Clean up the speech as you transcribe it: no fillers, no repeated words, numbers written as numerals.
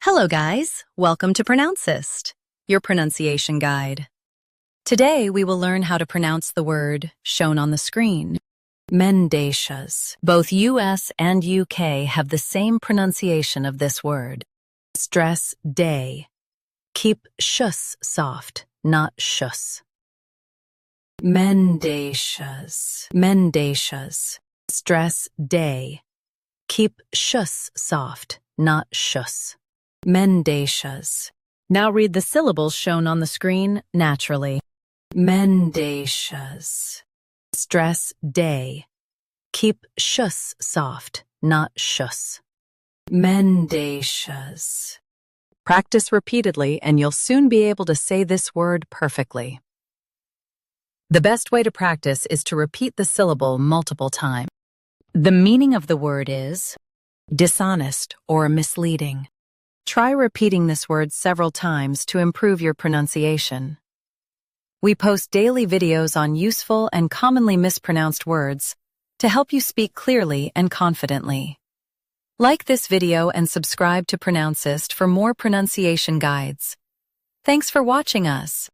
Hello guys, welcome to Pronouncist, your pronunciation guide. Today we will learn how to pronounce the word shown on the screen, mendacious. Both US and UK have the same pronunciation of this word. Stress day. Keep shus soft, not shus. Mendacious. Mendacious. Stress day. Keep shus soft, not shus. Mendacious. Now read the syllables shown on the screen naturally. Mendacious. Stress day. Keep shus soft, not shus. Mendacious. Practice repeatedly and you'll soon be able to say this word perfectly. The best way to practice is to repeat the syllable multiple times. The meaning of the word is dishonest or misleading. Try repeating this word several times to improve your pronunciation. We post daily videos on useful and commonly mispronounced words to help you speak clearly and confidently. Like this video and subscribe to Pronouncist for more pronunciation guides. Thanks for watching us.